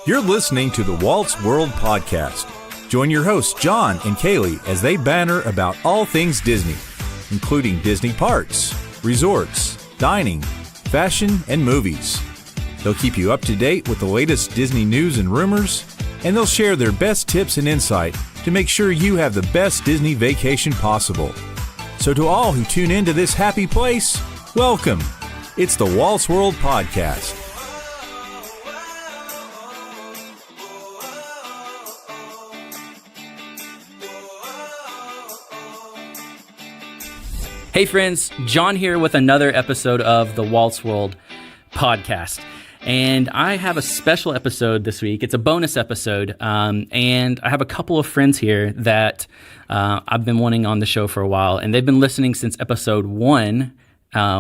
You're listening to the Walt's World Podcast. Join your hosts, John and Kaylee, as they banter about all things Disney, including Disney parks, resorts, dining, fashion, and movies. They'll keep you up to date with the latest Disney news and rumors, and they'll share their best tips and insight to make sure you have the best Disney vacation possible. So to all who tune into this happy place, welcome. It's the Walt's World Podcast. Hey friends, John here with another episode of the Walt's World Podcast. And I have a special episode this week. It's a bonus episode. And I have a couple of friends here that I've been wanting on the show for a while. And they've been listening since episode 1,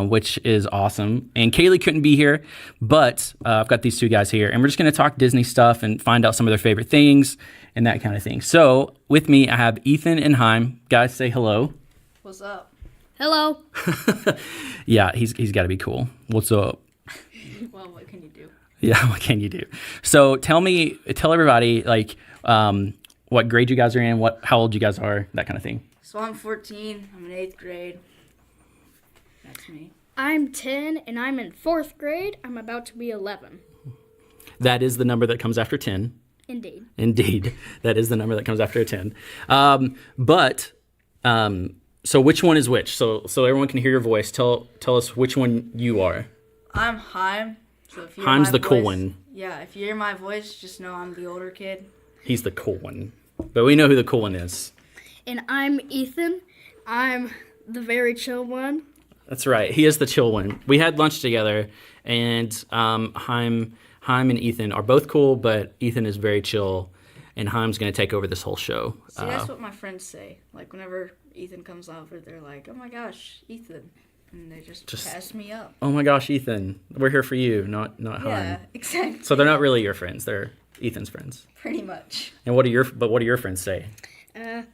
which is awesome. And Kaylee couldn't be here, but I've got these two guys here. And we're just going to talk Disney stuff and find out some of their favorite things and that kind of thing. So with me, I have Ethan and Hyme. Guys, say hello. What's up? Hello. Yeah, he's got to be cool. What's up? Well, what can you do? Yeah, what can you do? So tell everybody like what grade you guys are in, how old you guys are, that kind of thing. So I'm 14. I'm in 8th grade. That's me. I'm 10 and I'm in 4th grade. I'm about to be 11. That is the number that comes after 10. Indeed. That is the number that comes after 10. So which one is which? So everyone can hear your voice. Tell us which one you are. I'm Hyme. So if you Hyme's the cool one. Yeah, if you hear my voice, just know I'm the older kid. He's the cool one. But we know who the cool one is. And I'm Ethan. I'm the very chill one. That's right. He is the chill one. We had lunch together, and Hyme and Ethan are both cool, but Ethan is very chill, and Hyme's going to take over this whole show. See, that's what my friends say. Like, whenever Ethan comes over, they're like, oh my gosh, Ethan. And they just pass me up. Oh my gosh, Ethan. We're here for you, not Hyme. Yeah, exactly. So they're not really your friends. They're Ethan's friends. Pretty much. And what do your friends say?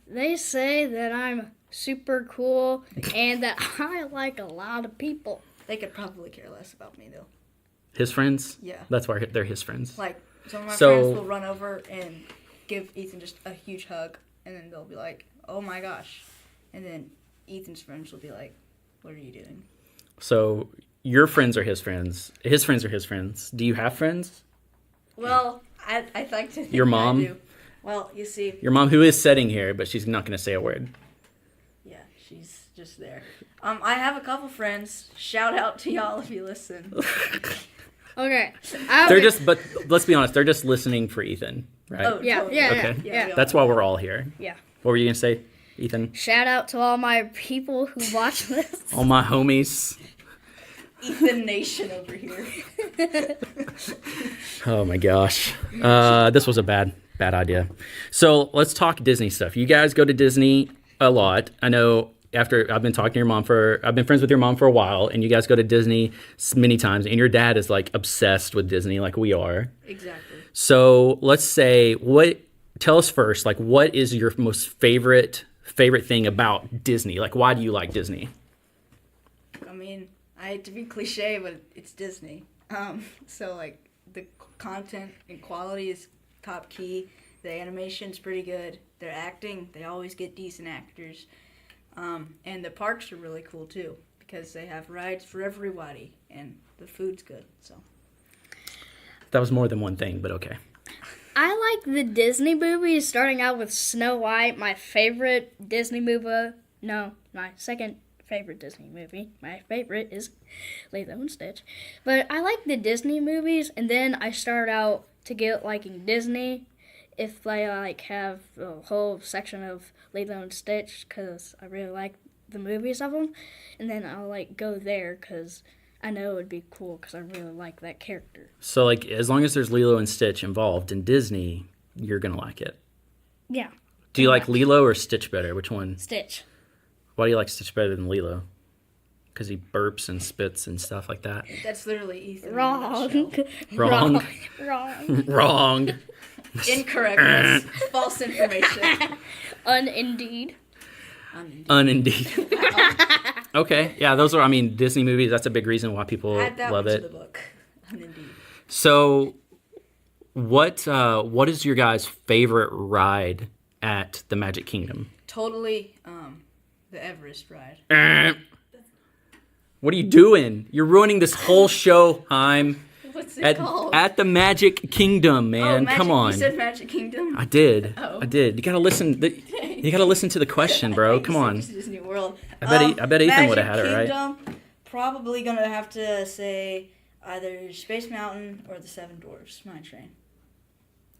They say that I'm super cool and that I like a lot of people. They could probably care less about me, though. His friends? Yeah. That's why they're his friends. Like, some of my friends will run over and give Ethan just a huge hug, and then they'll be like, oh my gosh. And then Ethan's friends will be like, what are you doing? So your friends are his friends. His friends are his friends. Do you have friends? Well, I like to think your mom? I do. Well, you see. Your mom, who is sitting here, but she's not going to say a word. Yeah, she's just there. I have a couple friends. Shout out to y'all if you listen. Okay. But let's be honest, they're just listening for Ethan, right? Oh, Yeah, totally. yeah, Okay. yeah. That's why we're all here. Yeah. What were you going to say, Ethan? Shout out to all my people who watch this. All my homies. Ethan Nation over here. Oh my gosh. This was a bad idea. So let's talk Disney stuff. You guys go to Disney a lot. I know after I've been friends with your mom for a while, and you guys go to Disney many times, and your dad is like obsessed with Disney like we are. Exactly. So let's say, tell us first, like what is your most favorite thing about Disney? Like why do you like Disney? I mean, I hate to be cliche, but it's Disney. So like the content and quality is top key. The animation's pretty good. Their acting, they always get decent actors. And the parks are really cool too because they have rides for everybody and the food's good. So That was more than one thing, but okay. I like the Disney movies, starting out with Snow White, my favorite Disney movie. No, my second favorite Disney movie. My favorite is Lilo and Stitch. But I like the Disney movies, and then I start out to get liking Disney if they like have a whole section of Lilo and Stitch because I really like the movies of them. And then I'll like go there because I know it would be cool because I really like that character. So like as long as there's Lilo and Stitch involved in Disney, you're going to like it. Yeah. Do you like Lilo or Stitch better? Which one? Stitch. Why do you like Stitch better than Lilo? Because he burps and spits and stuff like that. that's literally Ethan. Wrong. Wrong. Wrong. Wrong. Incorrect. False information. Unindeed. Unindeed. Okay. Yeah, those are, Disney movies, that's a big reason why people Add that love one it. to the book. Unindeed. So What is your guys' favorite ride at the Magic Kingdom? Totally, the Everest ride. What are you doing? You're ruining this whole show, Hyme. What's it called? At the Magic Kingdom, man. Come on. You said Magic Kingdom? I did. Oh. I did. You gotta listen. You gotta listen to the question, bro. Come on. Disney World. I bet Ethan would have had it right. Kingdom, probably gonna have to say either Space Mountain or the Seven Dwarfs Mine Train.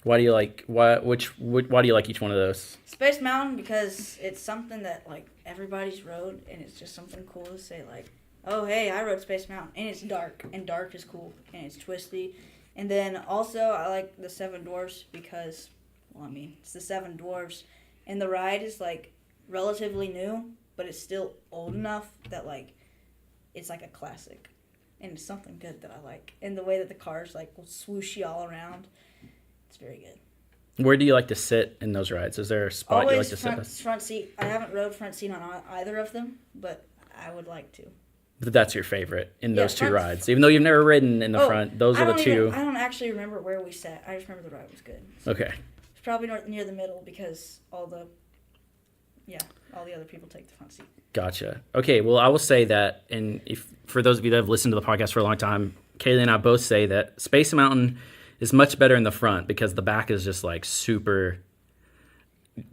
Why do you like why do you like each one of those? Space Mountain because it's something that like everybody's rode, and it's just something cool to say like, oh hey, I rode Space Mountain, and it's dark, and dark is cool, and it's twisty. And then also I like the Seven Dwarfs because, well, I mean, it's the Seven Dwarfs, and the ride is like relatively new, but it's still old enough that like it's like a classic, and it's something good that I like. And the way that the cars like will swoosh you all around, it's very good. Where do you like to sit in those rides? Is there a spot you like to sit? sit? Front seat. I haven't rode front seat on either of them, but I would like to. But that's your favorite in those two rides, even though you've never ridden in the front. Those are the two. I don't actually remember where we sat. I just remember the ride was good. Okay. It's probably near the middle because all the other people take the front seat. Gotcha. Okay, well, I will say that, and if for those of you that have listened to the podcast for a long time, Kaylee and I both say that Space Mountain is much better in the front because the back is just like super.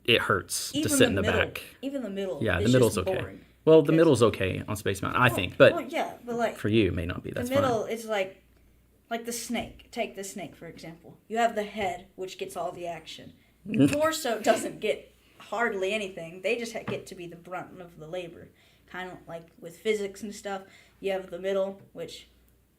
It hurts to sit in the back. Even the middle. Yeah, the middle's okay. Boring. Well, the middle's okay on Space Mountain, I think, but like for you, it may not be. That's the middle fine. is like the snake. Take the snake for example. You have the head, which gets all the action. The torso doesn't get hardly anything. They just get to be the brunt of the labor. Kind of like with physics and stuff. You have the middle, which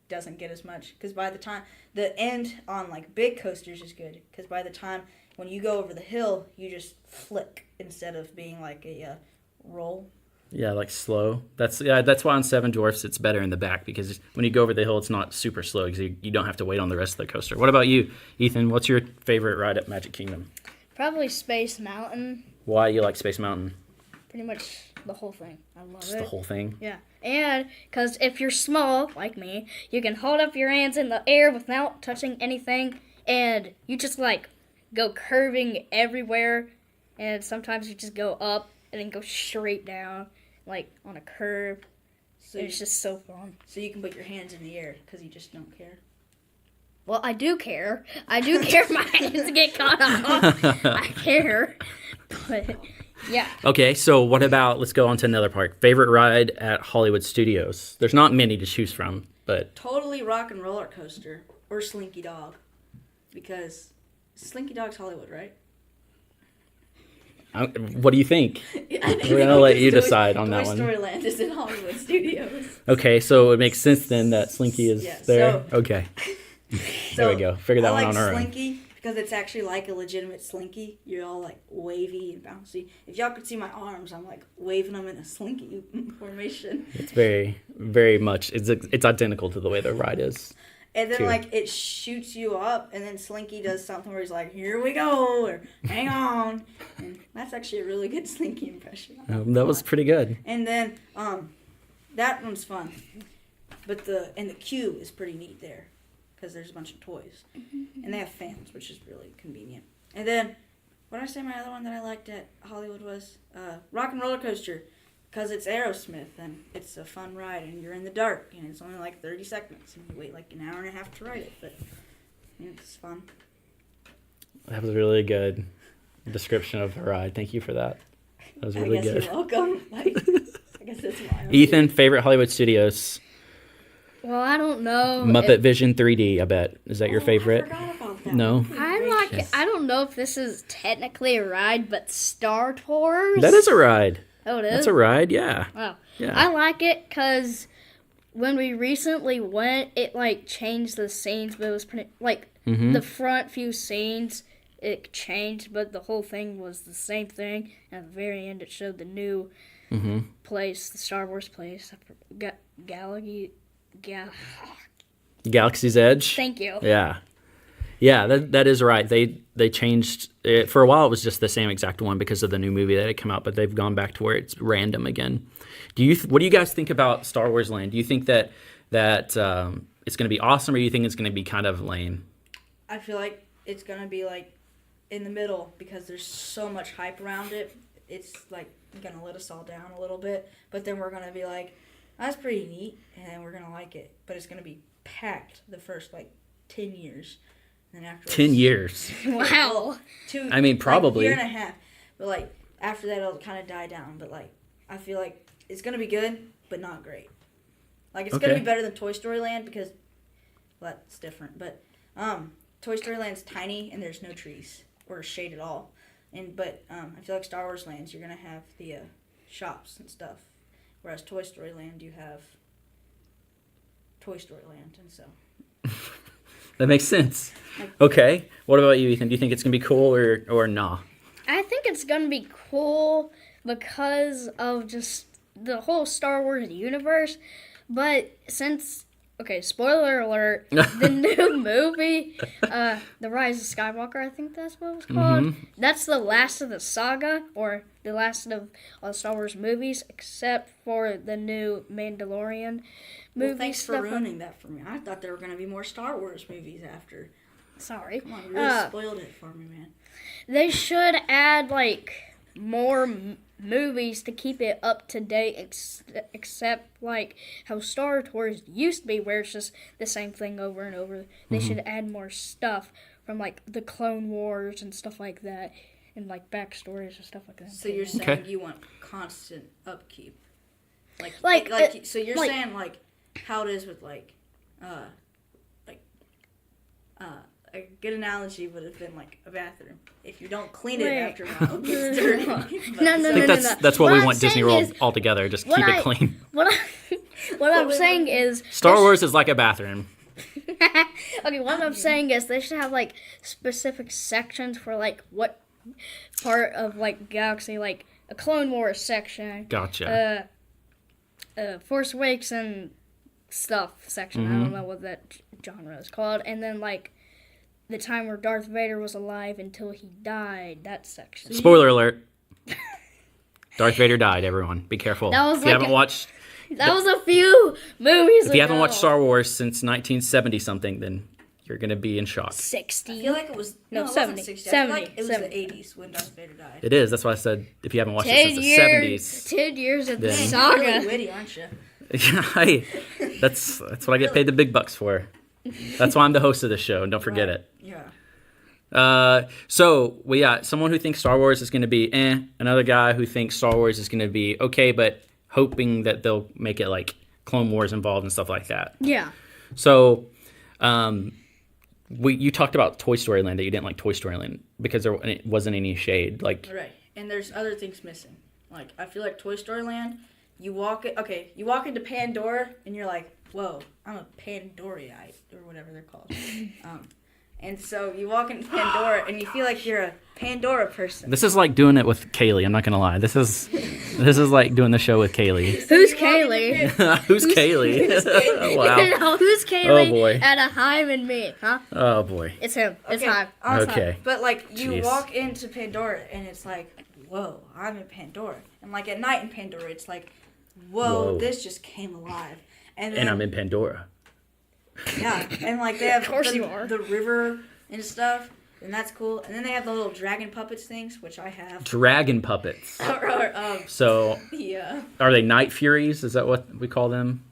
doesn't get as much because by the time the end on like big coasters is good because by the time when you go over the hill, you just flick instead of being like a roll. Yeah, like slow. That's why on Seven Dwarfs it's better in the back because when you go over the hill, it's not super slow because you don't have to wait on the rest of the coaster. What about you, Ethan? What's your favorite ride at Magic Kingdom? Probably Space Mountain. Why you like Space Mountain? Pretty much the whole thing. I love Just it. the whole thing? Yeah. And because if you're small, like me, you can hold up your hands in the air without touching anything, and you just like go curving everywhere, and sometimes you just go up and then go straight down, like on a curve. So it's just so fun. So you can put your hands in the air because you just don't care. Well, I do care. I do care if my hands get caught off. I care. But, yeah. Okay, so what about, let's go on to another park. Favorite ride at Hollywood Studios? There's not many to choose from, but... Totally Rock and Roller Coaster or Slinky Dog. Because Slinky Dog's Hollywood, right? What do you think? We're going to let you decide on that one. Toy Story Land is in Hollywood Studios. Okay, so it makes sense then that Slinky is there. Okay. There we go. Figure that one on our own. I like Slinky because it's actually like a legitimate Slinky. You're all like wavy and bouncy. If y'all could see my arms, I'm like waving them in a Slinky formation. It's very, very much. It's identical to the way the ride is. And then like it shoots you up, and then Slinky does something where he's like, "Here we go," or "Hang on," and that's actually a really good Slinky impression. That was pretty good. And then that one's fun, but the queue is pretty neat there. Because there's a bunch of toys. And they have fans, which is really convenient. And then, what did I say my other one that I liked at Hollywood was? Rock and Roller Coaster. Because it's Aerosmith, and it's a fun ride, and you're in the dark, and it's only like 30 seconds, and you wait like an hour and a half to ride it, but it's fun. That was a really good description of the ride. Thank you for that. That was really good. You're welcome. I guess that's why. Ethan, favorite Hollywood Studios? Well, I don't know. Muppet Vision 3D, I bet. Is that your favorite? I forgot about that. No? I don't know if this is technically a ride, but Star Tours. That is a ride. Oh, it is? That's a ride, yeah. Wow. Yeah. I like it because when we recently went, it like changed the scenes, but it was pretty, like the front few scenes, it changed, but the whole thing was the same thing. And at the very end, it showed the new place, the Star Wars place. Galaxy's Edge? Thank you. Yeah. Yeah, that is right. They changed it. For a while, it was just the same exact one because of the new movie that had come out, but they've gone back to where it's random again. What do you guys think about Star Wars Land? Do you think that it's going to be awesome, or do you think it's going to be kind of lame? I feel like it's gonna be like in the middle because there's so much hype around it. It's like gonna let us all down a little bit, but then we're gonna be like, that's pretty neat, and then we're gonna like it. But it's gonna be packed the first like 10 years, and then after 10 years. Wow. I mean, probably. like, a year and a half. But like after that, it'll kind of die down. But like I feel like it's gonna be good, but not great. Like it's gonna be better than Toy Story Land because, well, it's different. But Toy Story Land's tiny and there's no trees or shade at all. But I feel like Star Wars Lands, you're gonna have the shops and stuff, whereas Toy Story Land, you have Toy Story Land, and so. That makes sense. Okay. What about you, Ethan? Do you think it's gonna be cool or nah? I think it's gonna be cool because of just the whole Star Wars universe. But since, okay, spoiler alert, the new movie, The Rise of Skywalker, I think that's what it was called. That's the last of the saga, or the last of all the Star Wars movies, except for the new Mandalorian movie. Well, thanks for ruining that for me. I thought there were going to be more Star Wars movies after. Sorry. Come on, you really spoiled it for me, man. They should add, like, more movies to keep it up to date, except like how Star Wars used to be, where it's just the same thing over and over. They should add more stuff from like the Clone Wars and stuff like that, and like backstories and stuff like that. So you're saying you want constant upkeep, so you're like, saying like how it is with a good analogy would have been like a bathroom. If you don't clean it after a while, it gets dirty. No. I think that's what we want Disney World altogether. Just keep it clean. What I'm saying is Star Wars is like a bathroom. Okay, what I'm saying is they should have like specific sections for like what part of like galaxy, like a Clone Wars section. Gotcha. Force Awakens and stuff section. I don't know what that genre is called, and then like the time where Darth Vader was alive until he died. That section. Spoiler alert. Darth Vader died, everyone. Be careful. That was if you haven't watched... That was a few movies If you haven't watched Star Wars since 1970-something, then you're going to be in shock. 60. I feel like it was... No, it 70. wasn't 60. 70. I feel like it was 70. the 80s when Darth Vader died. It is. That's why I said if you haven't watched it since the 70s. 10 years of the Then- saga. You're really witty, aren't you? Hey, that's what I get paid the big bucks for. That's why I'm the host of the show, and don't forget it. Yeah. So we got someone who thinks Star Wars is going to be another guy who thinks Star Wars is going to be okay, but hoping that they'll make it like Clone Wars involved and stuff like that. Yeah. So you talked about Toy Story Land, that you didn't like Toy Story Land because there wasn't any shade. Like Right. And there's other things missing. Like, I feel like Toy Story Land, you walk into Pandora and you're like, whoa, I'm a Pandoriite, or whatever they're called. And so you walk into Pandora and you feel like you're a Pandora person. this is like doing it with Kaylee. I'm not gonna lie. This is like doing the show with Kaylee. Who's Kaylee? Who's Kaylee? Oh, wow. No, who's Kaylee? Oh, boy. Out of Hyme and me, huh? Oh boy. It's him. It's Okay, Hyme. awesome. Okay. But like you Jeez. walk into Pandora and it's like, whoa, I'm in Pandora. And like at night in Pandora, it's like, whoa. This just came alive. And I'm in Pandora. Yeah, and like they have Of course you are. the river and stuff, and that's cool. And then they have the little dragon puppets things, which I have. Dragon puppets. Or, So yeah. are they Night Furies? Is that what we call them?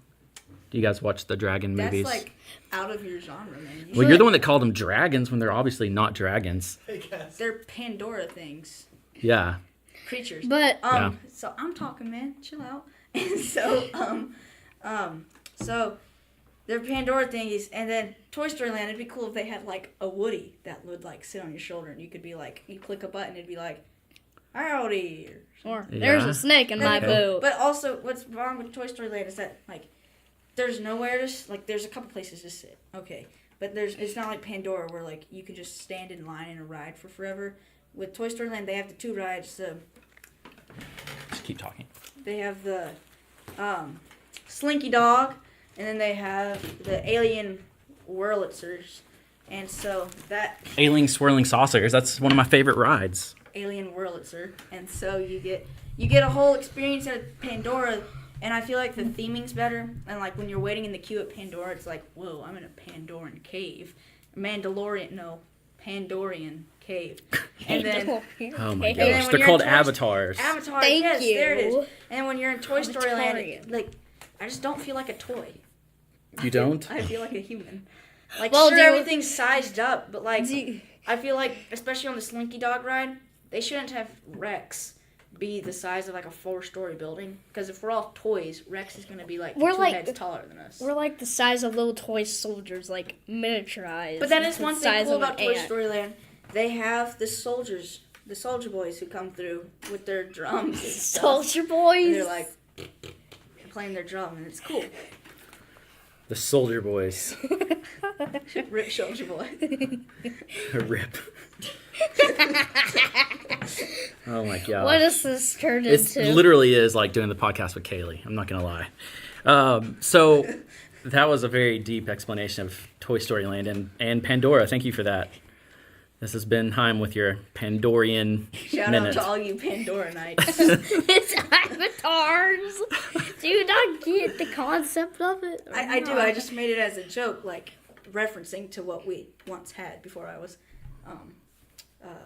Do you guys watch the dragon That's movies? like out of your genre, man. Well, you're the one that called them dragons when they're obviously not dragons. They're Pandora things, Yeah. creatures. But Yeah. So I'm talking, man. Chill out. And so so they're Pandora thingies, and then Toy Story Land. It'd be cool if they had like a Woody that would like sit on your shoulder, and you could be like, you click a button, it'd be like, howdy. or there's Yeah. a snake in my Okay. boot. But also, what's wrong with Toy Story Land is that like, there's nowhere to like. There's a couple places to sit, okay, but it's not like Pandora where like you can just stand in line in a ride for forever. With Toy Story Land, they have the two rides. Just keep talking. They have the Slinky Dog, and then they have the Alien Whirlitzers, and so that Alien swirling saucers. That's one of my favorite rides. Alien Whirlitzer, and so you get a whole experience at Pandora. And I feel like the theming's better. And like when you're waiting in the queue at Pandora, it's like, whoa, I'm in a Pandoran cave. Pandorian cave. And then Oh my And then gosh, when they're you're called in avatars. Avatar, Thank yes, there it is. you. And when you're in Toy Story Land, Avatarian. like, I just don't feel like a toy. You don't? I feel like a human. Like, Well, sure, do you- everything's sized up, but like, Do you- I feel like, especially on the Slinky Dog ride, they shouldn't have Rex be the size of like a 4-story building. Because if we're all toys, Rex is gonna be like We're two like- heads taller than us. We're like the size of little toy soldiers, like miniaturized. But that is the one thing size cool of an about Toy ant. Story Land. They have the soldier boys who come through with their drums and stuff. Soldier And boys. they're like playing their drum, and it's cool. The Soldier Boys. Rip Soldier Boy. Rip. Oh my gosh. What does this turn It into? literally is like doing the podcast with Kaylee. I'm not going to lie. So that was a very deep explanation of Toy Story Land and Pandora. Thank you for that. This has been Hyme with your Pandorian Shout minute. out to all you Pandora Knights. It's avatars. Do you not get the concept of it? or I do. not? I just made it as a joke, like referencing to what we once had before I was,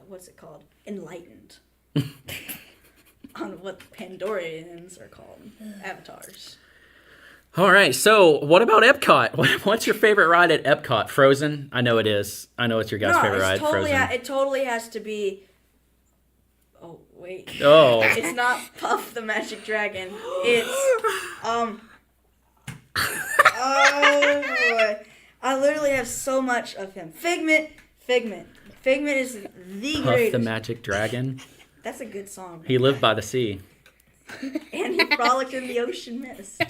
what's it called? Enlightened on what Pandorians are called. Avatars. All right. So what about Epcot? What's your favorite ride at Epcot? Frozen? I know it is. I know it's your guys' favorite ride. Totally, Frozen. it totally has to be. Oh wait. Oh. It's not Puff the Magic Dragon. It's oh boy. I literally have so much of him. Figment is the Puff greatest. the Magic Dragon. That's a good song. He lived by the sea. And he frolicked in the ocean mist.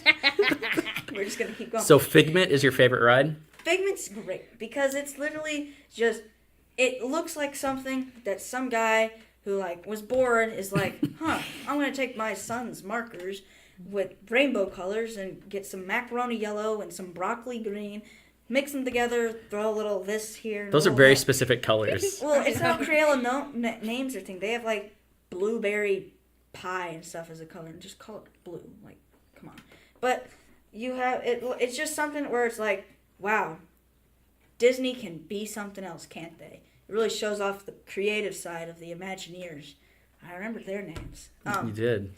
We're just gonna keep going. So Figment is your favorite ride? Figment's great because it's literally just. It looks like something that some guy who like was bored is like, I'm gonna take my son's markers with rainbow colors and get some macaroni yellow and some broccoli green, mix them together, throw a little this here. and a Those are little very that. specific colors. Well, it's not Crayola names or thing. They have like blueberry pie and stuff as a color, and just call it blue. Like, come on. But you have it. It's just something where it's like, wow, Disney can be something else, can't they? It really shows off the creative side of the Imagineers. I remember their names. You did.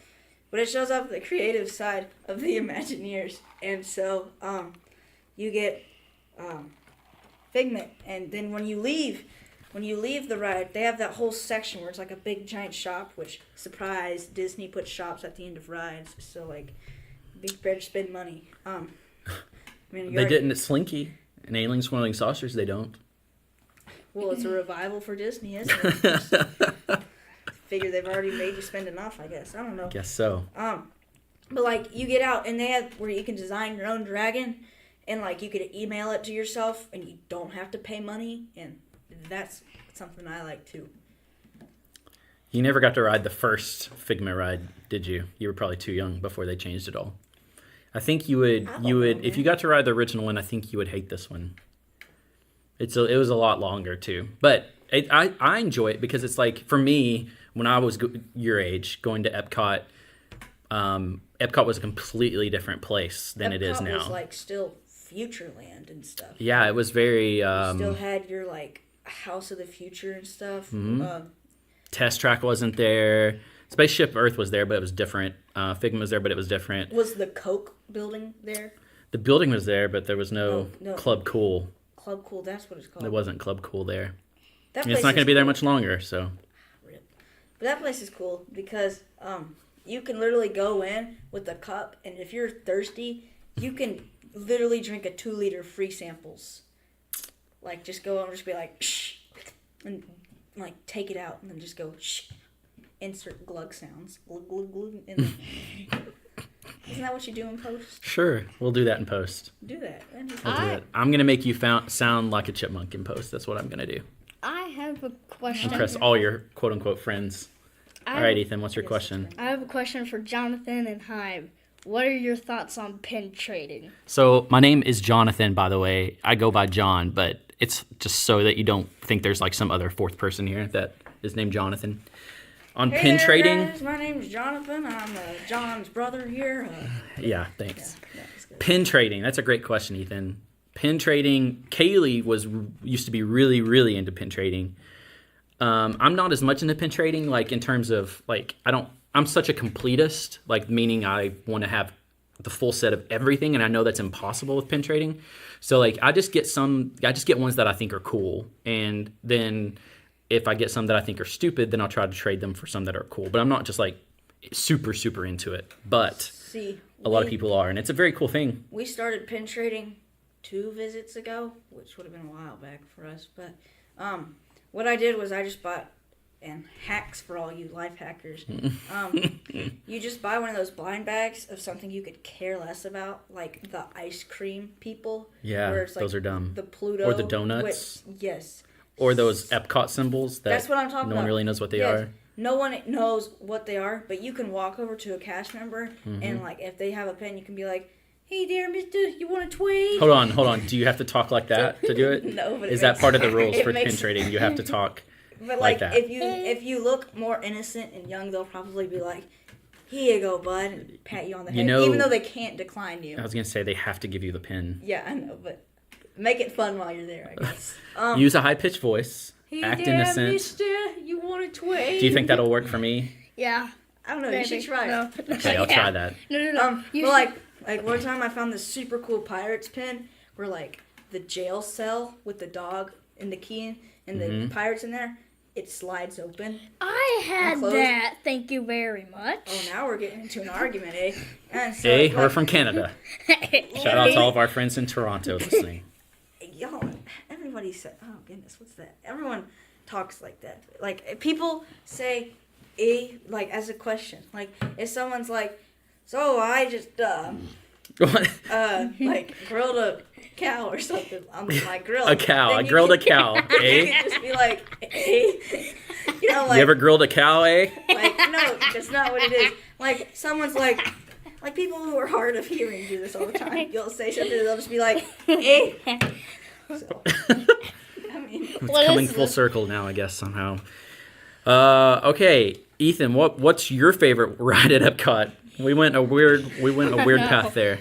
But it shows off the creative side of the Imagineers, and so you get Figment, and then when you leave the ride, they have that whole section where it's like a big giant shop. Which, surprise, Disney puts shops at the end of rides, so like, be prepared to spend money. I mean, They didn't at Slinky and Alien Swirling Saucers. They don't. Well, it's a revival for Disney, isn't it? Figure they've already made you spend enough, I guess. I don't know. Guess so. But like, you get out and they have where you can design your own dragon, and like you could email it to yourself, and you don't have to pay money, and that's something I like too. You never got to ride the first Figment ride, did you? You were probably too young before they changed it all. I think you would if you got to ride the original one, I think you would hate this one. It was a lot longer too, but I enjoy it because it's like, for me, when I was your age going to Epcot, Epcot was a completely different place than it is Epcot now. was like still Futureland and stuff. Yeah, it was very Still had your like House of the Future and stuff. Test Track wasn't there. Spaceship Earth was there, but it was different. Figment was there, but it was different. Was the Coke building there? The building was there, but there was no No. Club Cool. Club Cool, that's what it's called. There wasn't Club Cool there. That And it's place not going to is be there cool. much longer, so. Rip. But that place is cool because you can literally go in with a cup, and if you're thirsty, you can literally drink a 2-liter free samples. Like, just go and just be like, shh, and like take it out, and then just go, shh, insert glug sounds, glug glug glug. And isn't that what you do in post? Sure, we'll do that in post. Do that. We'll do that. I'm going to make you sound like a chipmunk in post. That's what I'm going to do. I have a question. Impress all your quote-unquote friends. All right, Ethan, what's your question? I have a question for Jonathan and Hyme. What are your thoughts on pin trading? So my name is Jonathan, by the way. I go by John, but it's just so that you don't think there's like some other fourth person here that is named Jonathan. On Hey pin there, trading, guys. My name's Jonathan. I'm John's brother here. yeah, thanks. Yeah, that's good. Pin trading, that's a great question, Ethan. Pin trading. Kaylee used to be really, really into pin trading. I'm not as much into pin trading, like in terms of like I'm such a completist, like meaning I want to have the full set of everything, and I know that's impossible with pin trading. So like I just get ones that I think are cool, and then if I get some that I think are stupid, then I'll try to trade them for some that are cool. But I'm not just like super, super into it. But a lot of people are, and it's a very cool thing. We started pin trading 2 visits ago, which would have been a while back for us. But what I did was I just bought, and hacks for all you life hackers, you just buy one of those blind bags of something you could care less about, like the ice cream people. Yeah, where it's like those are dumb. The Pluto. Or the donuts. Yes. Or those Epcot symbols That's what I'm talking no about. one really knows what they are. No one knows what they are, but you can walk over to a cast member, and like if they have a pen, you can be like, "Hey there, mister, you want a tweet?" Hold on. Do you have to talk like that to do it? No, but is that part of the rules for pin makes- trading? You have to talk But like that. if you look more innocent and young, they'll probably be like, "Here you go, bud," and pat you on the head, even though they can't decline you. I was gonna say they have to give you the pin. Yeah, I know, but make it fun while you're there, I guess. Use a high pitched voice. Hey act there, innocent. mister, you want a tweet? Do you think that'll work for me? Yeah. I don't know. Maybe. You should try it. No. Okay, I'll try that. No. You But like one time I found this super cool pirates pin where like the jail cell with the dog and the key and the pirates in there, it slides open. I had closed. that. Thank you very much. Oh, now we're getting into an argument, eh? And so, Hey, like, we're from Canada. Shout out to all of our friends in Toronto listening. y'all, everybody said, oh goodness, what's that? Everyone talks like that. Like people say, like as a question. Like if someone's like, so I just What? like grilled a cow or something on my grill. A cow. Then I you grilled a can- cow, You eh? can just be like, you know, like, You ever grilled a cow, eh? like no, that's not what it is. Like someone's like people who are hard of hearing do this all the time. You'll say something, and they'll just be like, So, I mean, What Coming is full this? circle now, I guess, somehow. Okay, Ethan, what's your favorite ride at Epcot? We went a weird path there.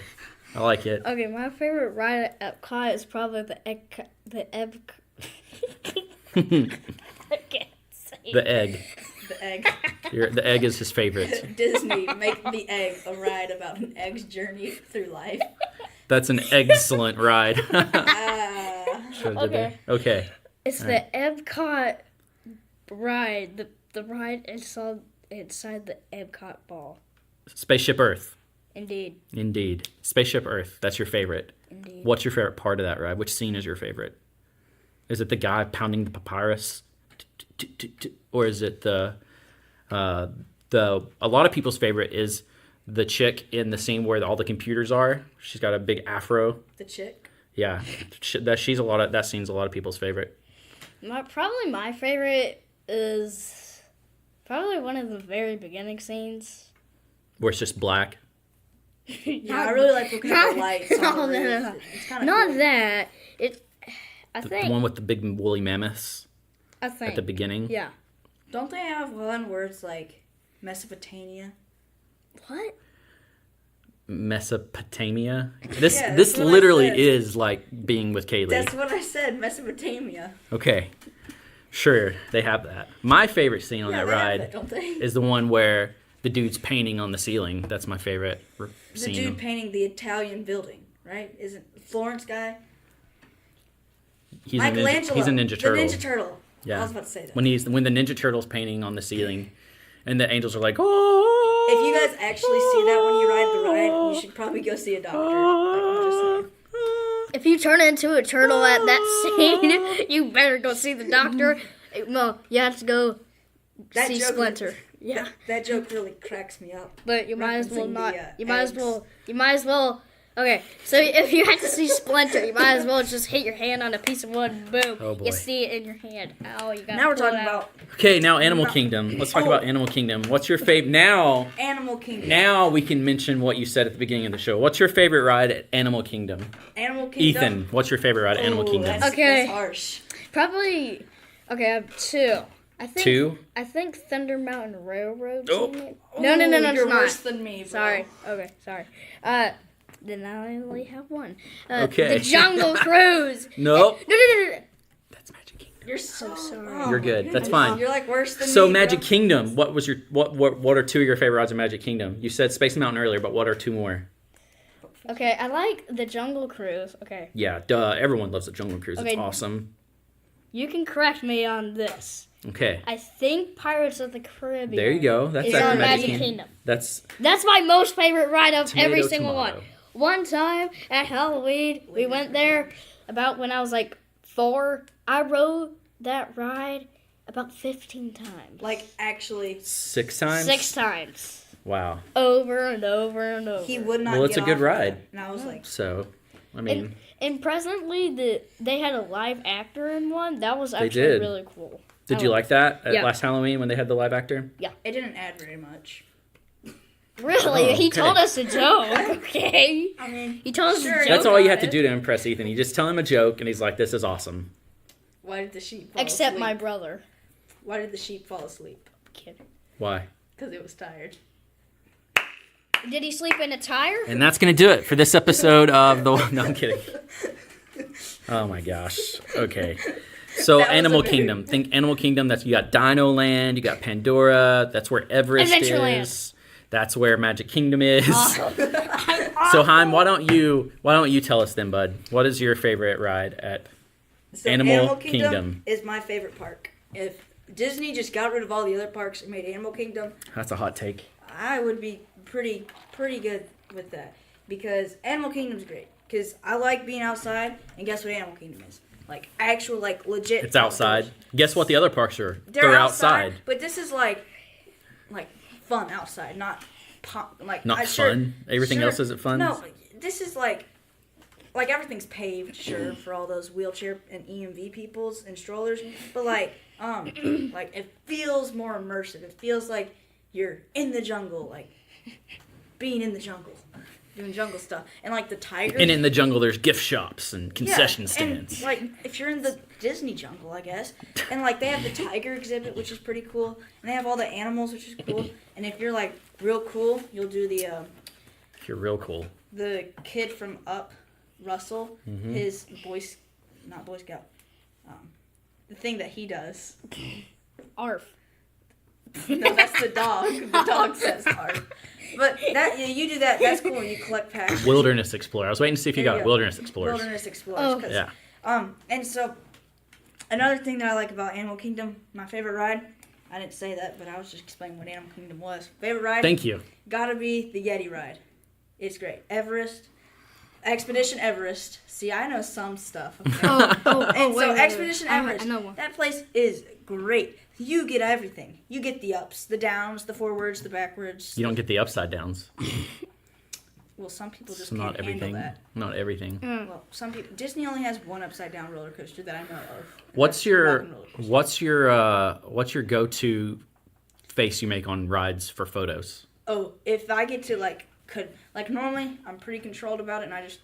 I like it. Okay, my favorite ride at Epcot is probably the egg. I can't say. The egg. the egg. The egg is his favorite. Disney, make the egg a ride about an egg's journey through life. That's an excellent ride. Okay. Okay. It's the Epcot ride. The ride inside the Epcot ball. Spaceship Earth. Indeed. Spaceship Earth. That's your favorite. Indeed. What's your favorite part of that ride? Which scene is your favorite? Is it the guy pounding the papyrus? Or is it a lot of people's favorite is the chick in the scene where all the computers are. She's got a big afro. The chick. Yeah. That scene's a lot of people's favorite. Probably my favorite is probably one of the very beginning scenes. Where it's just black. Yeah, I really like looking at the lights. No, on the no. roof. It's kinda Not cool. that. I The think. one with the big woolly mammoths I think. at the beginning. Yeah. Don't they have one where it's like Mesopotamia? What? Mesopotamia. This Yeah, this that's what I literally said. is like being with Kaylee. That's what I said, Mesopotamia. Okay. Sure, they have that. My favorite scene on Yeah, that they have ride that, don't they? is the one where the dude's painting on the ceiling. That's my favorite The scene. dude painting the Italian building, right? Isn't Florence guy? He's Michelangelo. He's a Ninja Turtle. The Ninja Turtle. Yeah. I was about to say that. When the Ninja Turtle's painting on the ceiling, and the angels are like, oh. If you guys actually see that when you ride the ride, you should probably go see a doctor. Like, I'm just saying. If you turn into a turtle at that scene, you better go see the doctor. Well, you have to go That see joke- Splinter. Yeah. That joke really cracks me up. But you might as well Referencing not. the, You might as eggs. well. You might as well. Okay, so if you have to see Splinter, you might as well just hit your hand on a piece of wood. Boom. Oh, boy. You see it in your hand. Ow, you got. Now we're talking about Okay, now Animal No. Kingdom. Let's talk Oh. about Animal Kingdom. What's your favorite? Animal Kingdom. Now we can mention what you said at the beginning of the show. What's your favorite ride at Animal Kingdom? Animal Kingdom. Ethan, what's your favorite ride at Animal Ooh, Kingdom? That's, Okay. That's harsh. Probably. Okay, I have two. I think. Two? I think Thunder Mountain Railroad. Oh. No, Ooh, it's you're not. worse than me, bro. Sorry. Okay, sorry. Then I only have one. Okay. The Jungle Cruise. Nope. No. That's Magic Kingdom. You're so sorry. You're good. That's fine. You're like worse than So me, Magic bro. Kingdom, what are two of your favorite rides in Magic Kingdom? You said Space Mountain earlier, but what are two more? Okay, I like the Jungle Cruise. Okay. Yeah, duh. Everyone loves the Jungle Cruise. Okay. It's awesome. You can correct me on this. Okay. I think Pirates of the Caribbean. There you go. That's is after on Magic Magic Kingdom. Kingdom. That's my most favorite ride of every Tomato, single tomato. one. One time at Halloween, we went there about when I was like 4. I rode that ride about 15 times. Like, actually, 6 times. 6 times. Wow. Over and over and over. he would not Well, it's get a good off of ride. that. And I was like, So, I mean, And presently, they had a live actor in one. That was actually did. really cool. did you like that at Yeah. last Halloween when they had the live actor? it didn't add very much. Really? Oh, He okay. told us a joke, okay? I mean, He told us Sure, a joke. That's all you have on to it. do to impress Ethan. You just tell him a joke, and he's like, "This is awesome." why did the sheep fall Except asleep? my brother. Why did the sheep fall asleep? Kidding. Why? Because it was tired. Did he sleep in a tire? And that's gonna do it for this episode of the. No, I'm kidding. Oh my gosh. Okay. So That was Animal a very- Kingdom. Think Animal Kingdom. That's you got Dino Land. You got Pandora. That's where Everest Adventureland. is. That's where Magic Kingdom is. So Hyme, why don't you tell us then, bud? What is your favorite ride at? So Animal Kingdom Kingdom. is my favorite park. If Disney just got rid of all the other parks and made Animal Kingdom, That's a hot take. I would be pretty good with that. Because Animal Kingdom's great. Because I like being outside, and guess what Animal Kingdom is? Like, actual, like, legit. It's outside. outdoors. Guess what the other parks are? They're outside. But this is like fun outside, not like Not sure- fun? Everything sure- else isn't fun? No, this is like everything's paved, sure, for all those wheelchair and EMV peoples and strollers, but like it feels more immersive. It feels like you're in the jungle, like being in the jungle, doing jungle stuff, and like the tigers. And in the jungle, there's gift shops and concession and, stands. like if you're in the Disney jungle, I guess, and like they have the tiger exhibit, which is pretty cool, and they have all the animals, which is cool. And if you're like real cool, you'll do You're real cool. the kid from Up, Russell, Mm-hmm. his not Boy Scout, the thing that he does. Arf. No, that's the dog. The dog says "arf." But you do that. That's cool. You collect packs. Wilderness Explorer. I was waiting to see if you There got you it. go. Wilderness Explorers. Wilderness Explorers. Oh. 'cause, Yeah. And so another thing that I like about Animal Kingdom, my favorite ride. I didn't say that, but I was just explaining what Animal Kingdom was. Favorite ride? Thank you. Gotta be the Yeti ride. It's great. Everest. Expedition Everest. See, I know some stuff. Okay? And so Expedition Everest, I know one. that place is great. You get everything. You get the ups, the downs, the forwards, the backwards. You don't get the upside downs. Well, some people just So can't not everything. handle that. Not everything. Well, some people. Disney only has one upside down roller coaster that I know of. What's That's your Rock and Roller Coaster. what's your go-to face you make on rides for photos? Oh, if I get to normally I'm pretty controlled about it, and I just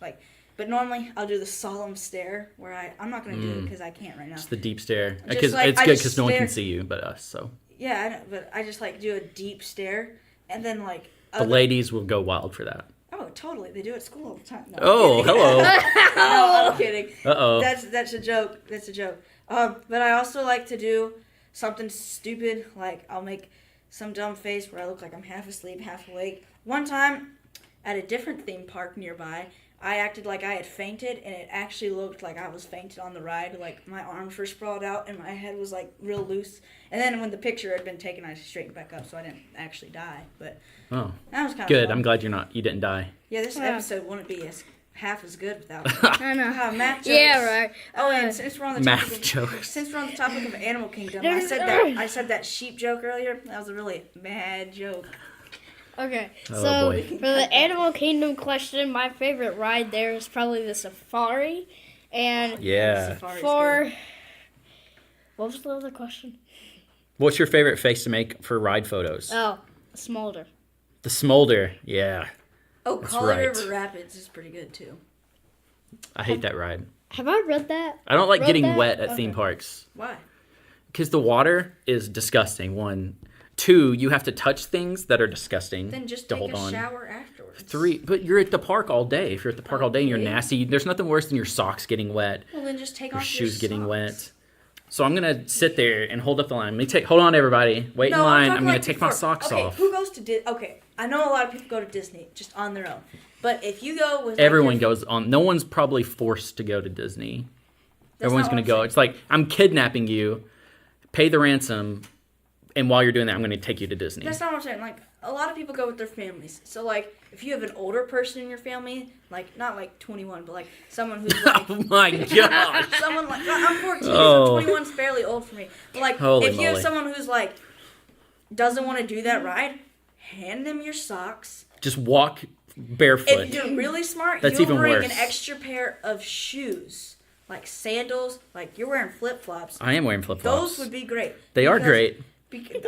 but normally I'll do the solemn stare where I'm not gonna do it because I can't right now. It's the deep stare Just because like- it's I good just because no one can stare. see you but us. So Yeah, I know, but I just do a deep stare, and then the ladies will go wild for that. Oh, totally. They do it at school all the time. No, I'm Oh, kidding. hello. No, I'm kidding. Uh-oh. That's a joke. That's a joke. But I also like to do something stupid, like I'll make some dumb face where I look like I'm half asleep, half awake. One time, at a different theme park nearby, I acted like I had fainted, and it actually looked like I was fainted on the ride. Like my arms were sprawled out, and my head was real loose. And then when the picture had been taken, I straightened back up, so I didn't actually die. But Oh, that was kind of good. fun. I'm glad you didn't die. Yeah, this Yeah. episode wouldn't be half as good without I know. math jokes. Yeah, right. Oh, and since we're on the Math topic jokes. since we're on the topic of Animal Kingdom, I said that sheep joke earlier. That was a really bad joke. Okay, Oh, so boy. for the Animal Kingdom question, my favorite ride there is probably the Safari. And Yeah. Safari's for... good. What was the other question? What's your favorite face to make for ride photos? Oh, Smolder. The smolder. Yeah. Oh, That's Colorado right. River Rapids is pretty good too. I hate that ride. Have I read that? I don't like Wrote getting that? wet at Okay. theme parks. Why? Because the water is disgusting, one. Two, you have to touch things that are disgusting. Then just to take hold a on. shower afterwards. 3, but you're at the park all day. If you're at the park all day and you're Okay. nasty, there's nothing worse than your socks getting wet, Well, then just take your off shoes your getting socks. wet. So I'm gonna sit there and hold up the line. Hold on, everybody. Wait in No, line. talking I'm gonna like take my before. socks okay, off. Who goes to Okay, I know a lot of people go to Disney just on their own. But if you go with... like, Everyone your- goes on. No one's probably forced to go to Disney. That's Everyone's not gonna what I'm go. saying. It's like, I'm kidnapping you, pay the ransom, and while you're doing that, I'm gonna take you to Disney. That's not what I'm saying. Like, a lot of people go with their families. So, like, if you have an older person in your family, like, not like 21, but like someone who's like... Oh my gosh. someone like... I'm 14, Oh. so 21's fairly old for me. But, like, Holy if you have moly. someone who's, like, doesn't want to do that ride, hand them your socks. Just walk barefoot. If you're really smart, That's you'll even bring worse. an extra pair of shoes. Like sandals, like you're wearing flip-flops. I am wearing flip-flops. Those would be great. They are Because- great.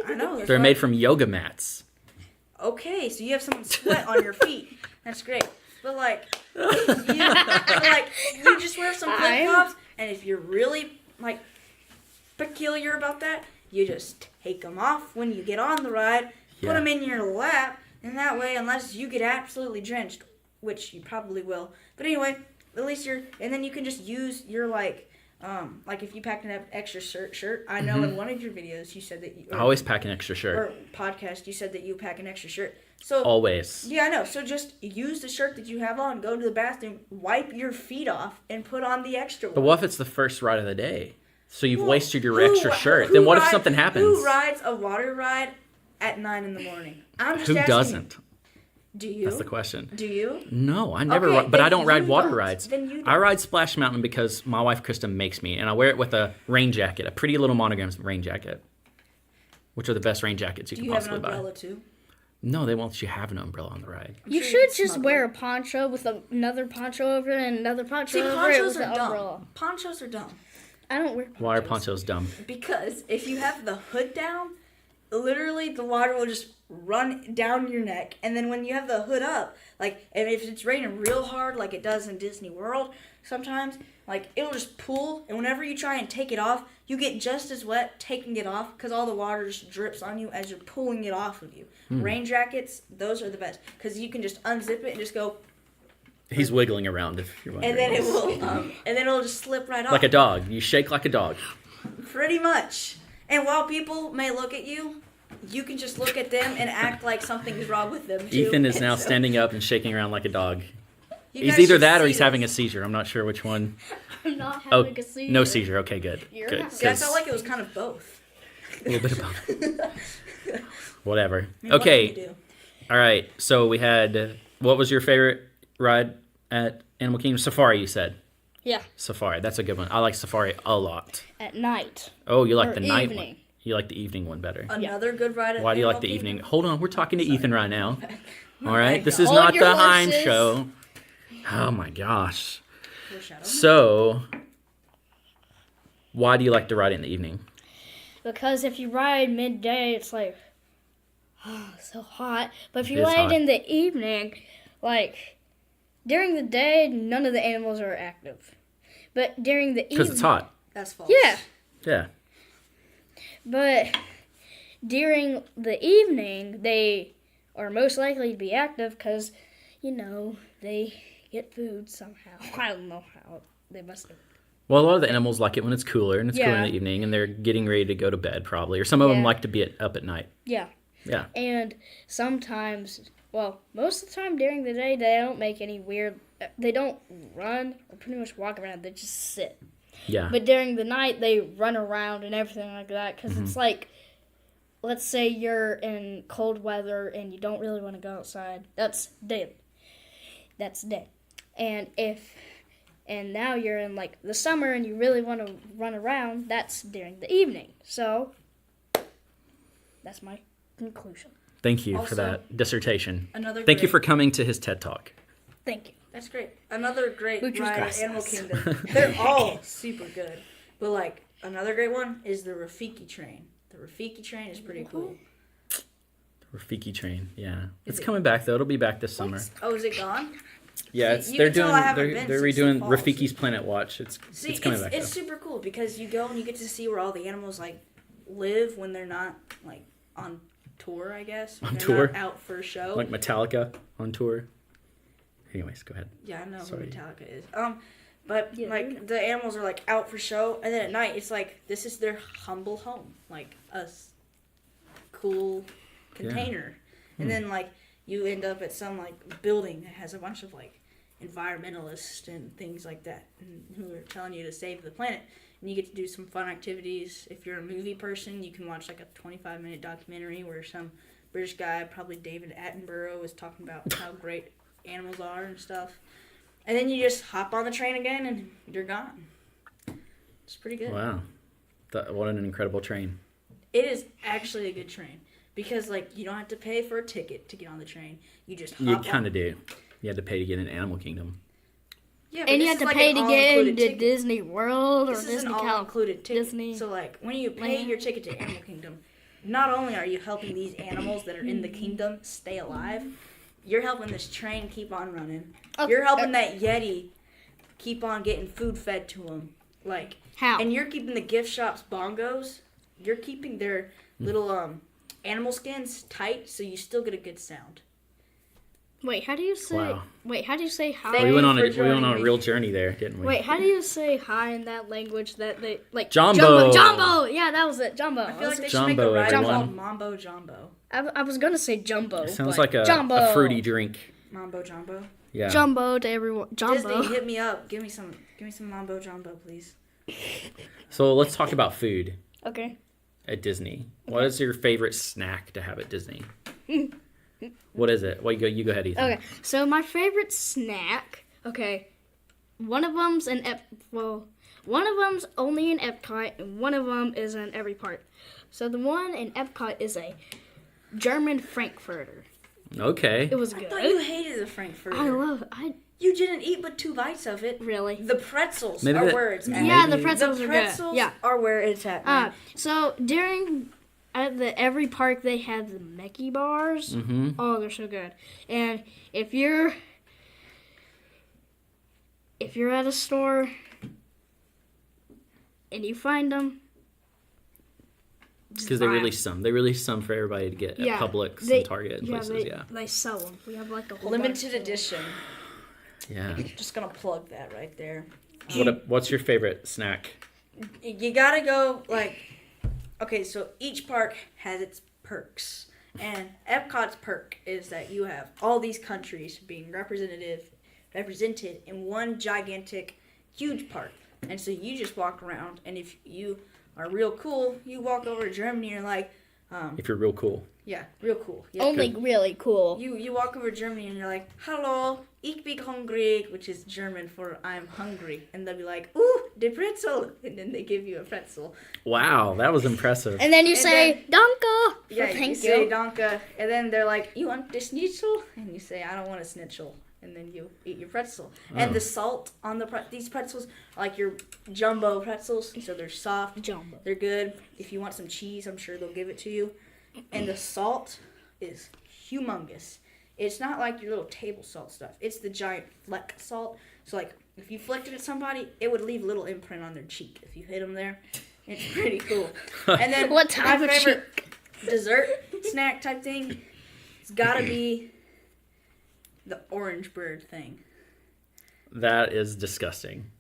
I know. that's They're why- made from yoga mats. Okay, so you have some sweat on your feet. That's great. But you just wear some flip-flops, and if you're really like peculiar about that, you just take them off when you get on the ride, put Yeah. them in your lap, and that way, unless you get absolutely drenched, which you probably will. But anyway, at least and then you can just use your like if you packed an extra shirt. I know in one of your videos you said that you... I always pack an extra shirt. Or podcast, you said that you pack an extra shirt. So Always. yeah, I know. So just use the shirt that you have on, go to the bathroom, wipe your feet off, and put on the extra one. But what if it's the first ride of the day? So you've Well, wasted your who- extra shirt. who Then what if rides- something happens? Who rides a water ride at 9 in the morning? I'm just Who asking. doesn't? Do you? That's the question. Do you? No, I never. Okay, But then I don't ride you water don't. rides. Then you I don't. ride Splash Mountain because my wife Krista makes me, and I wear it with a rain jacket, a pretty little monogram rain jacket, which are the best rain jackets you Do can you have an possibly buy. umbrella too? No, they won't let you have an umbrella on the ride. You sure you should could just smuggle wear it. a poncho with another poncho over it and another poncho See, over it ponchos with are an umbrella. dumb. Ponchos are dumb. I don't wear ponchos. Why are ponchos dumb? Because if you have the hood down, literally the water will just run down your neck. And then when you have the hood up, and if it's raining real hard like it does in Disney World sometimes, it'll just pool. And whenever you try and take it off, you get just as wet taking it off because all the water just drips on you as you're pulling it off of you. Rain jackets, those are the best because you can just unzip it and just go, He's wiggling around. If you're wondering. and then it will, and then it'll just slip right off. like a dog. You shake like a dog. Pretty much. And while people may look at you, you can just look at them and act like something's wrong with them too. Ethan is And now so standing up and shaking around like a dog. you He's guys either should that or see he's having a this. seizure. I'm not sure which one. I'm not Oh, having a seizure. no seizure. Okay, good. You're Good. having- See, I 'Cause felt like it was kind of both. a little bit about whatever. I mean, what Okay. can you do? All right. So we had. What was your favorite ride at Animal Kingdom? Safari. You said Yeah, Safari. That's a good one. I like Safari a lot. at night. Oh, you like Or the night one. evening. You like the evening one better. Another good ride at Why do you like Animal the Kingdom? evening? Hold on, we're talking to Ethan right now. All right, this is Hold not your the Hyme horses. show. Oh my gosh. Foreshadow. So, why do you like to ride in the evening? Because if you ride midday, it's like, so hot. But if It you is ride hot. in the evening, during the day, none of the animals are active. But during the evening. Because it's hot. That's false. Yeah. Yeah. But during the evening, they are most likely to be active because, they get food somehow. I don't know how. They must have. Well, a lot of the animals like it when it's cooler, and it's cooler in Yeah. the evening, and they're getting ready to go to bed probably. Or some of them Yeah. like to be up at night. Yeah. Yeah. And sometimes, most of the time during the day, they don't make any weird. They don't run or pretty much walk around. They just sit. Yeah. But during the night, they run around and everything like that because it's like, let's say you're in cold weather and you don't really want to go outside. That's day. That's day. And now you're in the summer and you really want to run around. That's during the evening. So that's my conclusion. Thank you for Also, that dissertation. Another Thank you great- for coming to his TED Talk. Thank you. That's great. Another great Muchas ride at gracias. Animal Kingdom. They're all super good. But another great one is the Rafiki train. The Rafiki train is pretty cool. Rafiki train, yeah. It's it- coming back though. It'll be back this summer. Oh, is it gone? Yeah, You they're can tell doing I haven't been they're since the redoing fall. Rafiki's Planet Watch. It's See, coming back. it's though. super cool because you go and you get to see where all the animals live when they're not on tour, I guess. When On they're tour? not out for a show. Like Metallica on tour. Anyways, go ahead. Yeah, I know Sorry. who Metallica is. But Yeah, like the animals are like out for show, and then at night it's like this is their humble home, like cool container, and then like you end up at some like building that has a bunch of like environmentalists and things like that, and who are telling you to save the planet. And you get to do some fun activities. If you're a movie person, you can watch like a 25-minute documentary where some British guy, probably David Attenborough, is talking about how great animals are and stuff. And then you just hop on the train again and you're gone. It's pretty good. Wow. What an incredible train. It is actually a good train because like you don't have to pay for a ticket to get on the train. You just hop You on. kind of do. You had to pay to get in Animal Kingdom. Yeah, but And you this have is to like pay an to get all-included into ticket. Disney World or This is Disney an all-included ticket. Disney. So like when you pay your ticket to Animal Kingdom, not only are you helping these animals that are in the kingdom stay alive, you're helping this train keep on running. Okay. You're helping that Yeti keep on getting food fed to him. Like How? And you're keeping the gift shop's bongos. You're keeping their little animal skins tight, so you still get a good sound. Wait, how do you say? Wow. Wait, how do you say hi? Thank We you went on for a joining me. real journey there, didn't we? Wait, how do you say hi in that language that they like? Jumbo. Jumbo. Yeah, that was it. Jumbo. I feel like they should Jumbo, make a ride everyone. called Mambo Jumbo. I was gonna say Jumbo. It sounds but like Jumbo. a fruity drink. Mambo Jumbo. Yeah. Jumbo to everyone. Jumbo. Disney, hit me up. Give me some Mambo Jumbo, please. So let's talk about food Okay. at Disney. What is your favorite snack to have at Disney? What is it? Well, you go ahead, Ethan. Okay. So my favorite snack. Okay. One of them's one of them's only in Epcot, and one of them is in every park. So the one in Epcot is a German Frankfurter. Okay. It was I good. thought you hated the Frankfurter. I love. I You didn't eat but 2 bites of it. really. The pretzels Maybe are that- where it's at. Yeah, the Maybe- pretzels The are pretzels good. Yeah. are where it's at. Man. So during at every park they have the Mickey bars. Mm-hmm. Oh, they're so good. And if you're at a store and you find them, Because they release some. They release some for everybody to get at Publix and Target and places. They sell them. We have like a whole Limited bunch of edition. Yeah. Just gonna plug that right there. What's your favorite snack? You gotta go like, okay, so each park has its perks, and Epcot's perk is that you have all these countries being represented in one gigantic, huge park, and so you just walk around, and if you are real cool, you walk over to Germany, and you're like, If you're real cool. yeah, real cool. Yeah. Only really cool. You walk over to Germany and you're like, "Hello, ich bin hungrig," which is German for "I'm hungry," and they'll be like, "Ooh, the pretzel," and then they give you a pretzel. Wow, that was impressive. And then you And say Danke. Yeah, for you thank say you. "Danke," and then they're like, "You want the schnitzel?" And you say, "I don't want a schnitzel," and then you eat your pretzel. And the salt on these pretzels are like your jumbo pretzels, so they're soft, Jumbo. they're good. If you want some cheese, I'm sure they'll give it to you. And the salt is humongous. It's not like your little table salt stuff. It's the giant fleck salt. So like if you flicked it at somebody, it would leave a little imprint on their cheek if you hit them there. It's pretty cool. And then What type my of favorite dessert snack type thing, it's gotta be the orange bird thing. That is disgusting.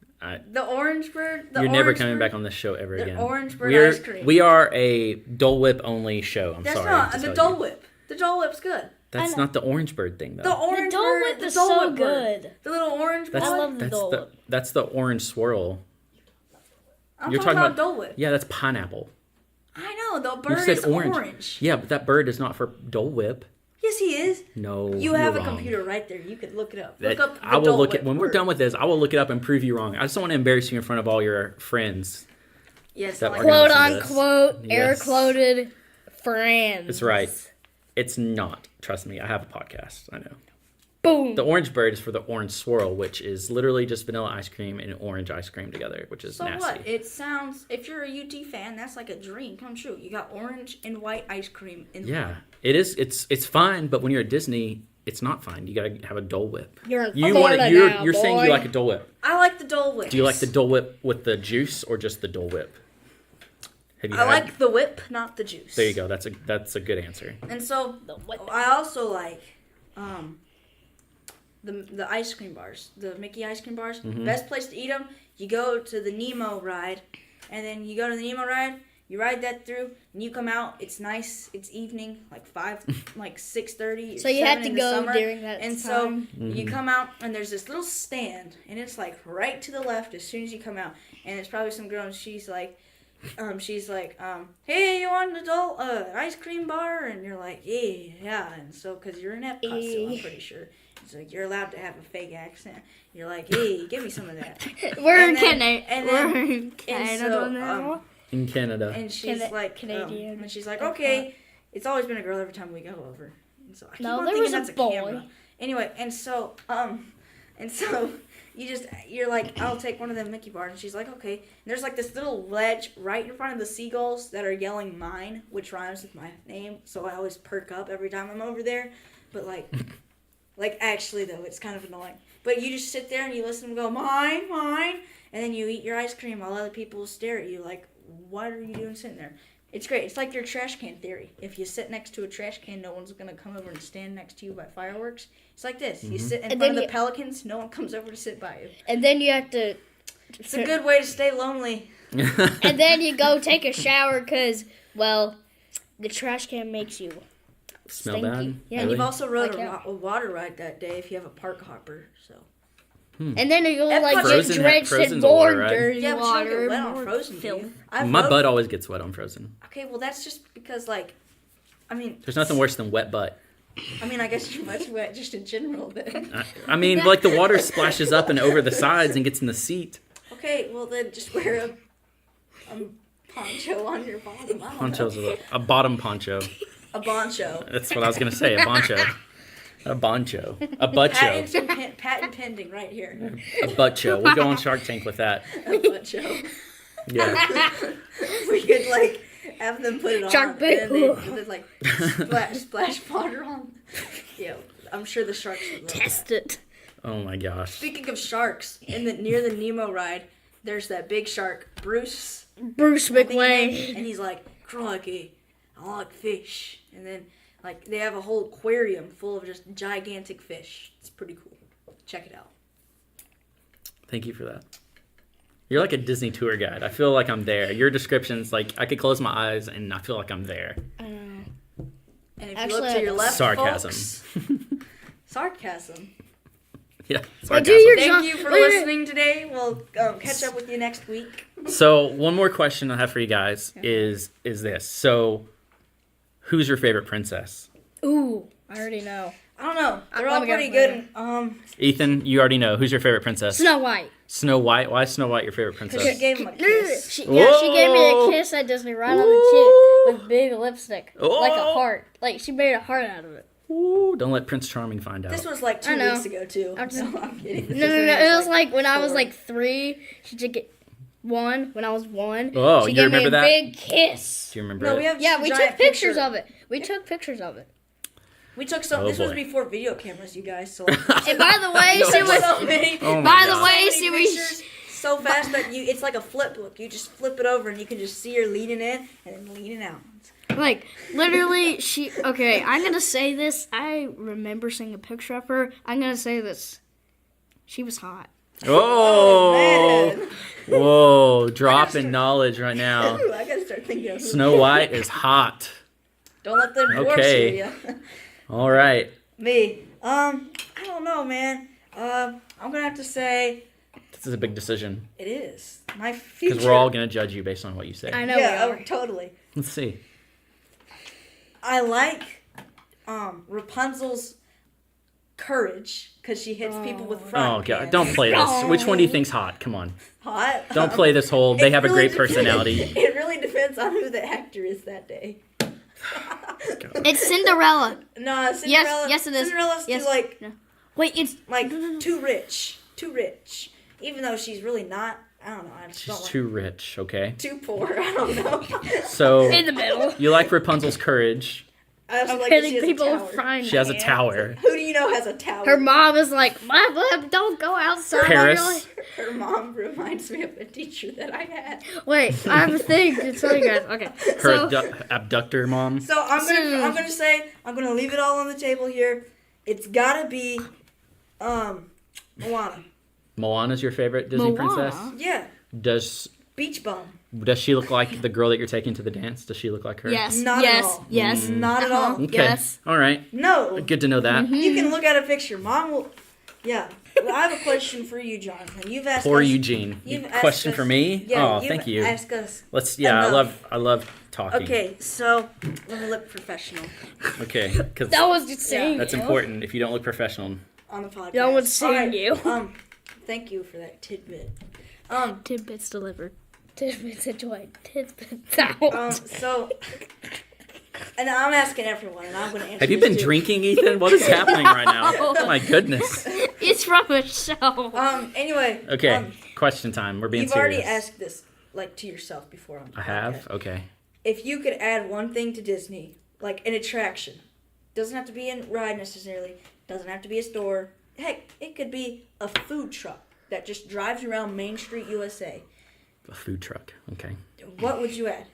The orange bird. You're never coming back on this show ever The again. orange bird We're- ice cream. We are a Dole Whip only show. I'm That's sorry. not to the tell Dole you. Whip. The Dole Whip's good. That's not the orange bird thing though. The orange Dole bird. Whip the is Dole so Whip bird. good. The little orange That's, bird. I love the that's Dole Whip. That's the orange swirl. I'm You're talking talking about Dole Whip. Yeah, that's pineapple. I know the You bird said is orange. orange. Yeah, but that bird is not for Dole Whip. Yes, he is. No, You have you're a wrong. computer right there. You could look it up. That- Look up. The I will Dole look Whip at when we're bird. done with this. I will look it up and prove you wrong. I just don't want to embarrass you in front of all your friends. Yes, that like are gonna Quote listen to this. unquote air Yes. quoted friends. That's right. It's not. Trust me, I have a podcast. I know. Boom. The orange bird is for the orange swirl, which is literally just vanilla ice cream and orange ice cream together, which is So nasty. what? It sounds. If you're a UT fan, that's like a dream come true. You got orange and white ice cream in Yeah, one. it is. It's fine, but when you're at Disney, it's not fine. You gotta have a Dole Whip. You're in You Florida want you're now, you're saying you boy. like a Dole Whip. I like the Dole Whip. Do you like the Dole Whip with the juice or just the Dole Whip? Have you I had- like the whip, not the juice. There you go. That's a good answer. And so The whip. I also like the ice cream bars, the Mickey ice cream bars. Mm-hmm. Best place to eat them. You go to the Nemo ride, and then you go to the Nemo ride. You ride that through, and you come out. It's nice. It's evening, like 6:30. So you had to go during that and time. so you come out, and there's this little stand, and it's like right to the left as soon as you come out, and it's probably some girl, and she's like, hey, you want an adult ice cream bar? And you're like, yeah, and so because you're in Epcot, so I'm pretty sure. It's like you're allowed to have a fake accent. You're like, hey, give me some of that. We're in Canada. Canada now. In Canada. And she's like, Canadian. and she's like, okay, it's always been a girl every time we go over. And so I keep on there thinking was a that's a boy. camera. Anyway, and so you're like, I'll take one of them Mickey bars, and she's like, okay. And there's like this little ledge right in front of the seagulls that are yelling mine, which rhymes with my name, so I always perk up every time I'm over there. But like actually though, it's kind of annoying. But you just sit there and you listen and go, mine, and then you eat your ice cream while other people stare at you like, what are you doing sitting there? It's great. It's like your trash can theory. If you sit next to a trash can, no one's going to come over and stand next to you by fireworks. It's like this. You sit in front of the pelicans, no one comes over to sit by you. And then you have to... It's a good way to stay lonely. And then you go take a shower because, well, the trash can makes you Smell stinky. bad? Yeah, And you've also rode Like a water ride that day if you have a park hopper. So. And then you'll like get Frozen- drenched in Frozen's a more water ride. dirty Yeah, but you don't water. get wet on more Frozen, do filth. you? My butt always gets wet on Frozen. Okay, well that's just because like, I mean. There's nothing worse than wet butt. I mean, I guess you're much wet just in general then. I mean, like the water splashes up and over the sides and gets in the seat. Okay, well then just wear a poncho on your bottom. I don't know. Poncho's a bottom poncho. A boncho. That's what I was going to say, a boncho. A boncho. A butcho. Patent pending right here. A butcho. We'll go on Shark Tank with that. A boncho. Yeah. We could like have them put it on Shark and bait. then like splash water on. Yeah, I'm sure the sharks would love Test that. it. Oh my gosh. Speaking of sharks, near the Nemo ride, there's that big shark, Bruce. Bruce I think his McWayne. name, and he's like, crikey, I like fish. And then like they have a whole aquarium full of just gigantic fish. It's pretty cool. Check it out. Thank you for that. You're like a Disney tour guide. I feel like I'm there. Your description's like, I could close my eyes and I feel like I'm there. And if Actually, you look to your left, Sarcasm. folks, sarcasm. Yeah. Well, do your Thank job. you for listening today. We'll catch up with you next week. So one more question I have for you guys is this. So who's your favorite princess? Ooh, I already know. I don't know. They're Let all me go. pretty good. Ethan, you already know. Who's your favorite princess? Snow White. Snow White. Why is Snow White your favorite She princess? gave him a kiss. She gave me a Whoa. kiss at Disney right on the cheek with big lipstick, like a Oh. heart. Like she made a heart out of it. Ooh, don't let Prince Charming find out. This was like 2 I know. weeks ago too. I'm just- No, I'm kidding. This No. is It was like when I was 4. like 3. She did get 1 when I was 1. Oh, she you gave remember me a that? big kiss. Do you remember No, it? we have Yeah, some we giant took pictures picture- of it. We took pictures of it. We took some. Oh, this was boy. before video cameras, you guys. So. And by the way, No, she it was. so many. Oh my By the gosh. way, so she many was. pictures so fast that it's like a flip book. You just flip it over and you can just see her leaning in and then leaning out. Like, literally, she... Okay, I'm going to say this. I remember seeing a picture of her. I'm going to say this. She was hot. Oh, Man. whoa, dropping knowledge right now. Ooh, I gotta start thinking of who. Snow White is hot. Don't let them dwarfs Okay. hear ya. All right. Me. I don't know, man. I'm gonna have to say This is a big decision it is my future. because we're all going to judge you based on what you say. I know Yeah, we oh, are. totally. Let's see. I like Rapunzel's courage because she hits people with Oh, front God. pans. Don't play this. Which one do you think's hot? Come on. Hot. Don't play this whole, they It have a really great personality. It really depends on who the actor is that day. It's Cinderella. No, Cinderella. yes, it is. Cinderella's Yes. too like Wait, it's... too rich. Too rich. Even though she's really not. I don't know. I just She's don't too rich, okay? like too poor. I don't know. So, In the middle. you like Rapunzel's courage. I also like that Hitting she has people a with tower. frying She has a pans. tower. Who do you know has a tower? Her mom is like, don't go outside. Paris. Her mom reminds me of a teacher that I had. Wait, I have a thing to tell you guys. Okay, Her so... abductor mom. So I'm gonna say I'm gonna leave it all on the table here. It's gotta be Moana. Moana's your favorite Disney Moana? princess? Yeah. Does Beach bum. she look like the girl that you're taking to the dance? Does she look like her? Yes. Not yes. at all. Yes. Not at all. Okay. Yes. All right. No. Good to know that. You can look at a picture. Mom will. Yeah. Well, I have a question for you, Jonathan. You've asked Poor us. Eugene. You've asked Question us- for me? Yeah, Oh, you've thank you. Ask us. Let's. enough. I love talking. Okay, so let me look professional Okay. Because That was just saying. that's you. important. If you don't look professional, on the podcast. No one's seeing Alright, you. Thank you for that tidbit. Tidbits delivered. Tidbits enjoyed. Tidbits out. So, and I'm asking everyone, and I'm going to answer. have you this been too. drinking, Ethan? What is happening right now? Oh my goodness. It's from a show. Anyway. Okay. Question time. We're being You've serious. already asked this, like, to yourself before on the I have. podcast. Okay. If you could add one thing to Disney, like an attraction, doesn't have to be a ride necessarily, doesn't have to be a store. Heck, it could be a food truck that just drives around Main Street, USA. A food truck. Okay. What would you add?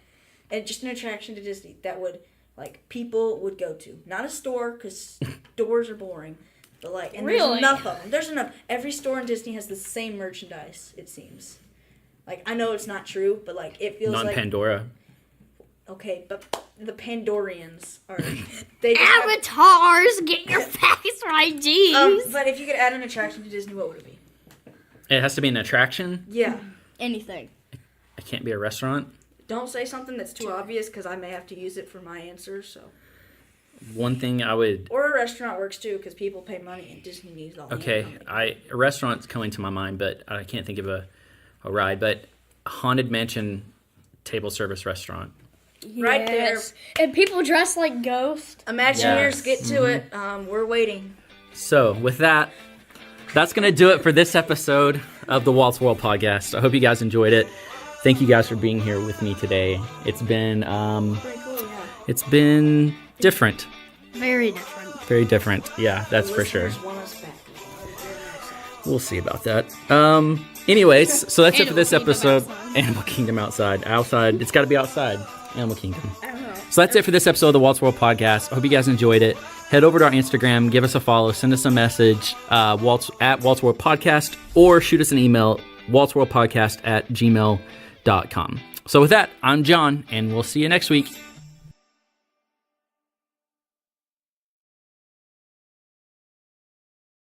And just an attraction to Disney that would, like, people would go to. Not a store, because stores are boring. But, like, and Really? there's enough of them. There's enough. Every store in Disney has the same merchandise, it seems. Like, I know it's not true, but, like, it feels like... Non-Pandora. Okay, but the Pandorians are... They just have- Avatars, get your face right, jeez. but if you could add an attraction to Disney, what would it be? It has to be an attraction. Yeah. Anything. It can't be a restaurant. Don't say something that's too obvious, because I may have to use it for my answer, so... One thing I would. Or a restaurant works, too, because people pay money, and Disney needs all the Okay, income. a restaurant's coming to my mind, but I can't think of a ride. But a Haunted Mansion table service restaurant. Right there. Yes. And people dress like ghosts. Imagineers, Yes. get to it. We're waiting. So with that, that's gonna do it for this episode of the Walt's World podcast. I hope you guys enjoyed it. Thank you guys for being here with me today. It's been Pretty cool, yeah. it's been different, Very different. very different. Yeah, that's for sure. Listeners want us back. We'll see about that. Anyways, so that's it for this Animal Kingdom episode. outside. Animal Kingdom outside. It's got to be outside. Animal Kingdom. I don't know. So that's it for this episode of the Walt's World podcast. I hope you guys enjoyed it. Head over to our Instagram, give us a follow, send us a message, Walt's World Podcast, or shoot us an email, waltzworldpodcast@gmail.com. So with that, I'm John, and we'll see you next week.